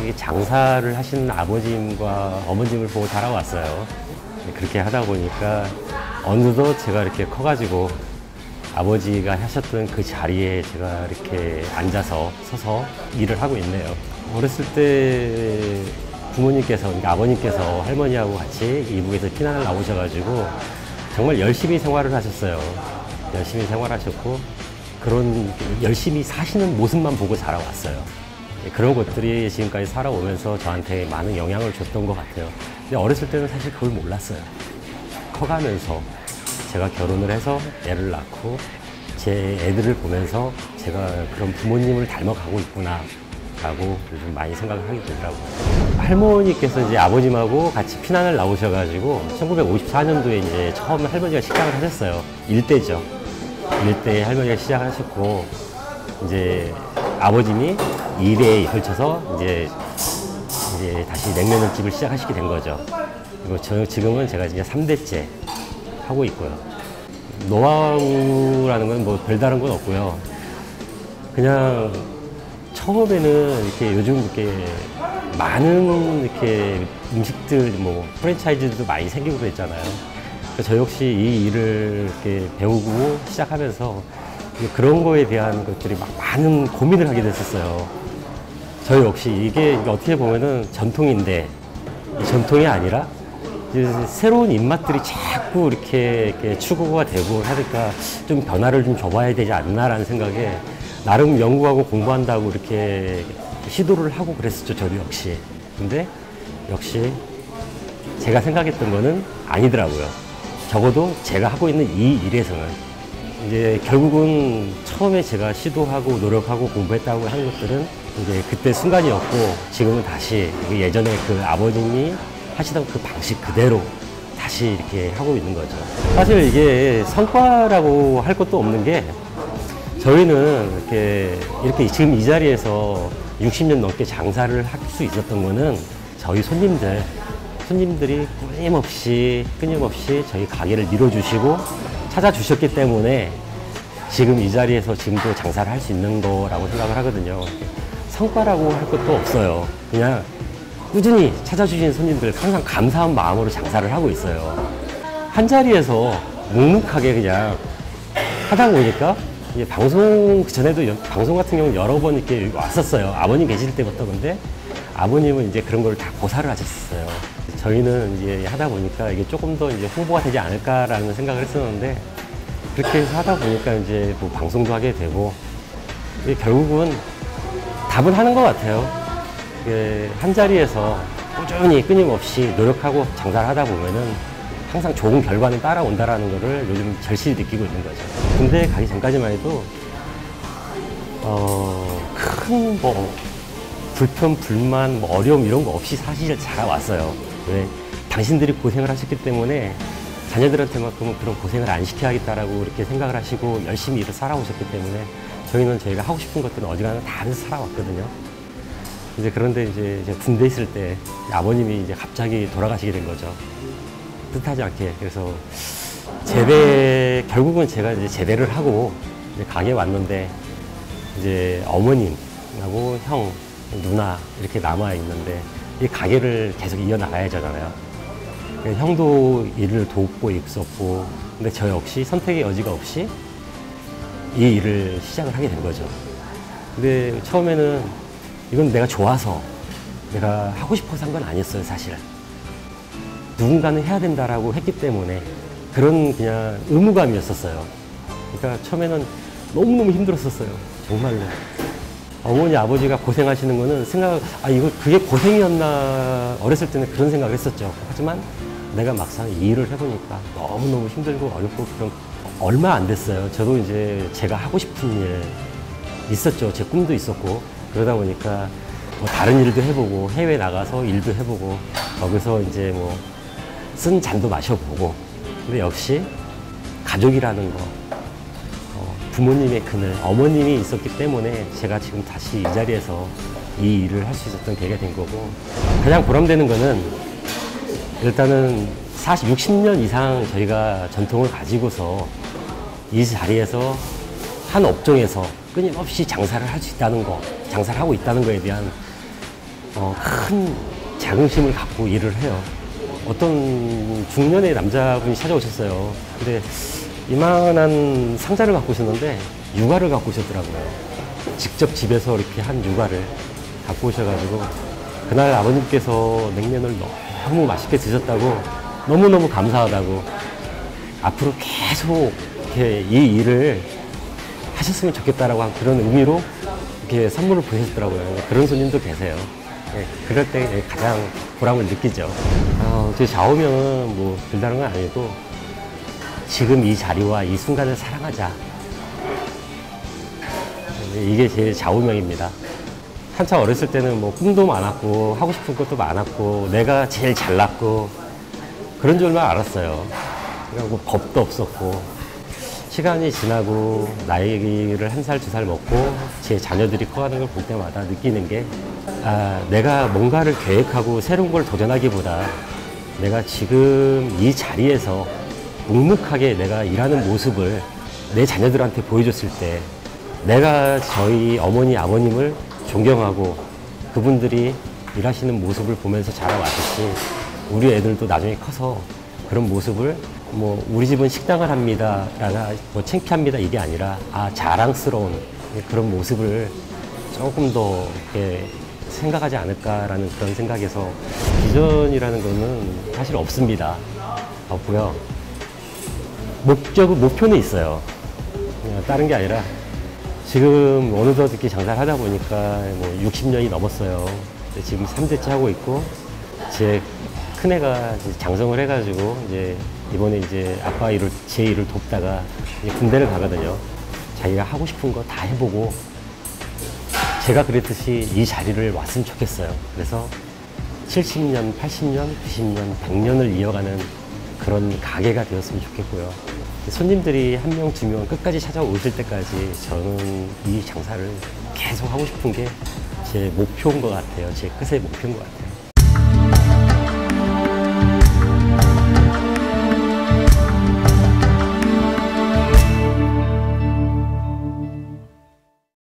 여기 장사를 하시는 아버님과 어머님을 보고 자라왔어요. 그렇게 하다 보니까 어느덧 제가 이렇게 커가지고 아버지가 하셨던 그 자리에 제가 이렇게 앉아서 서서 일을 하고 있네요. 어렸을 때 부모님께서, 그러니까 아버님께서 할머니하고 같이 이북에서 피난을 나오셔가지고 정말 열심히 생활을 하셨어요. 열심히 생활하셨고 그런 열심히 사시는 모습만 보고 자라왔어요. 그런 것들이 지금까지 살아오면서 저한테 많은 영향을 줬던 것 같아요. 근데 어렸을 때는 사실 그걸 몰랐어요. 커가면서 제가 결혼을 해서 애를 낳고 제 애들을 보면서 제가 그런 부모님을 닮아가고 있구나 라고 좀 많이 생각을 하게 되더라고요. 할머니께서 이제 아버님하고 같이 피난을 나오셔가지고 1954년도에 이제 처음 할머니가 시작을 하셨어요. 일대죠. 일대 할머니가 시작하셨고 이제 아버님이 일에 걸쳐서 이제 다시 냉면집을 시작하시게 된 거죠. 그리고 지금은 제가 이제 3대째 하고 있고요. 노하우라는 건 뭐 별다른 건 없고요. 그냥 처음에는 이렇게 요즘 이렇게 많은 이렇게 음식들 뭐 프랜차이즈도 많이 생기고 그랬잖아요. 저 역시 이 일을 이렇게 배우고 시작하면서 그런 거에 대한 것들이 막 많은 고민을 하게 됐었어요. 저 역시 이게 어떻게 보면은 전통인데 이 전통이 아니라 새로운 입맛들이 자꾸 이렇게 추구가 되고 하니까 좀 변화를 좀 줘봐야 되지 않나라는 생각에 나름 연구하고 공부한다고 이렇게 시도를 하고 그랬었죠, 저도 역시. 근데 역시 제가 생각했던 거는 아니더라고요. 적어도 제가 하고 있는 이 일에서는 이제 결국은 처음에 제가 시도하고 노력하고 공부했다고 하는 것들은 이제 그때 순간이었고 지금은 다시 예전에 그 아버님이 하시던 그 방식 그대로 다시 이렇게 하고 있는 거죠. 사실 이게 성과라고 할 것도 없는 게 저희는 이렇게 지금 이 자리에서 60년 넘게 장사를 할 수 있었던 거는 저희 손님들이 끊임없이 저희 가게를 밀어주시고 찾아주셨기 때문에 지금 이 자리에서 지금도 장사를 할 수 있는 거라고 생각을 하거든요. 성과라고 할 것도 없어요. 그냥 꾸준히 찾아주신 손님들 항상 감사한 마음으로 장사를 하고 있어요. 한 자리에서 묵묵하게 그냥 하다 보니까 이제 방송 전에도 방송 같은 경우는 여러 번 이렇게 왔었어요. 아버님 계실 때부터. 근데 아버님은 이제 그런 걸 다 고사를 하셨어요. 저희는 이제 하다 보니까 이게 조금 더 이제 홍보가 되지 않을까라는 생각을 했었는데 그렇게 해서 하다 보니까 이제 뭐 방송도 하게 되고 결국은 답은 하는 것 같아요. 한 자리에서 꾸준히 끊임없이 노력하고 장사를 하다 보면은 항상 좋은 결과는 따라온다라는 거를 요즘 절실히 느끼고 있는 거죠. 군대 가기 전까지만 해도 큰 뭐 불편, 불만, 뭐 어려움 이런 거 없이 사실 자라왔어요. 왜? 당신들이 고생을 하셨기 때문에 자녀들한테만큼은 그런 고생을 안 시켜야겠다라고 이렇게 생각을 하시고 열심히 일을 살아오셨기 때문에 저희가 하고 싶은 것들은 어지간하면 다 하면서 살아왔거든요. 이제 그런데 이제 군대 있을 때 아버님이 이제 갑자기 돌아가시게 된 거죠. 뜻하지 않게. 그래서 결국은 제가 이제 제대를 하고 이제 가게에 왔는데 이제 어머님하고 형, 누나 이렇게 남아 있는데 이 가게를 계속 이어나가야잖아요. 형도 일을 돕고 있었고, 근데 저 역시 선택의 여지가 없이 이 일을 시작을 하게 된 거죠. 근데 처음에는 이건 내가 좋아서 내가 하고 싶어서 한 건 아니었어요, 사실. 누군가는 해야 된다라고 했기 때문에 그런 그냥 의무감이었었어요. 그러니까 처음에는 너무너무 힘들었었어요, 정말로. 어머니, 아버지가 고생하시는 거는 그게 고생이었나, 어렸을 때는 그런 생각을 했었죠. 하지만 내가 막상 이 일을 해보니까 너무너무 힘들고 어렵고 얼마 안 됐어요. 저도 이제 제가 하고 싶은 일 있었죠. 제 꿈도 있었고. 그러다 보니까 뭐 다른 일도 해보고 해외 나가서 일도 해보고 거기서 이제 뭐 쓴 잔도 마셔보고 근데 역시 가족이라는 거 부모님의 그늘 어머님이 있었기 때문에 제가 지금 다시 이 자리에서 이 일을 할 수 있었던 계기가 된 거고 가장 보람되는 거는 일단은 60년 이상 저희가 전통을 가지고서 이 자리에서 한 업종에서 끊임없이 장사를 할 수 있다는 거, 장사를 하고 있다는 거에 대한 큰 자긍심을 갖고 일을 해요. 어떤 중년의 남자분이 찾아오셨어요. 근데 이만한 상자를 갖고 오셨는데 육아를 갖고 오셨더라고요. 직접 집에서 이렇게 한 육아를 갖고 오셔가지고 그날 아버님께서 냉면을 너무 맛있게 드셨다고 너무너무 감사하다고 앞으로 계속 이렇게 이 일을 하셨으면 좋겠다라고 한 그런 의미로 이렇게 선물을 보내셨더라고요. 그런 손님도 계세요. 그럴 때 가장 보람을 느끼죠. 제 좌우명은 뭐 별다른 건 아니고 지금 이 자리와 이 순간을 사랑하자. 이게 제 좌우명입니다. 한참 어렸을 때는 뭐 꿈도 많았고 하고 싶은 것도 많았고 내가 제일 잘났고 그런 줄만 알았어요. 그리고 겁도 없었고 시간이 지나고 나이를 1살, 2살 먹고 제 자녀들이 커가는 걸 볼 때마다 느끼는 게 내가 뭔가를 계획하고 새로운 걸 도전하기보다 내가 지금 이 자리에서 묵묵하게 내가 일하는 모습을 내 자녀들한테 보여줬을 때 내가 저희 어머니, 아버님을 존경하고 그분들이 일하시는 모습을 보면서 자라왔듯이 우리 애들도 나중에 커서 그런 모습을 뭐 우리 집은 식당을 합니다 라가 뭐 창피합니다 이게 아니라 자랑스러운 그런 모습을 조금 더 이렇게 생각하지 않을까라는 그런 생각에서 비전이라는 거는 사실 없습니다. 없고요. 목표는 있어요. 다른 게 아니라 지금 어느덧 이렇게 장사를 하다 보니까 뭐 60년이 넘었어요. 지금 3대째 하고 있고 제 큰애가 장성을 해가지고 이제 이번에 이제 아빠 일을 제 일을 돕다가 이제 군대를 가거든요. 자기가 하고 싶은 거 다 해보고 제가 그랬듯이 이 자리를 왔으면 좋겠어요. 그래서 70년, 80년, 90년, 100년을 이어가는 그런 가게가 되었으면 좋겠고요. 손님들이 한 명, 두 명 끝까지 찾아오실 때까지 저는 이 장사를 계속 하고 싶은 게 제 목표인 것 같아요. 제 끝의 목표인 것 같아요.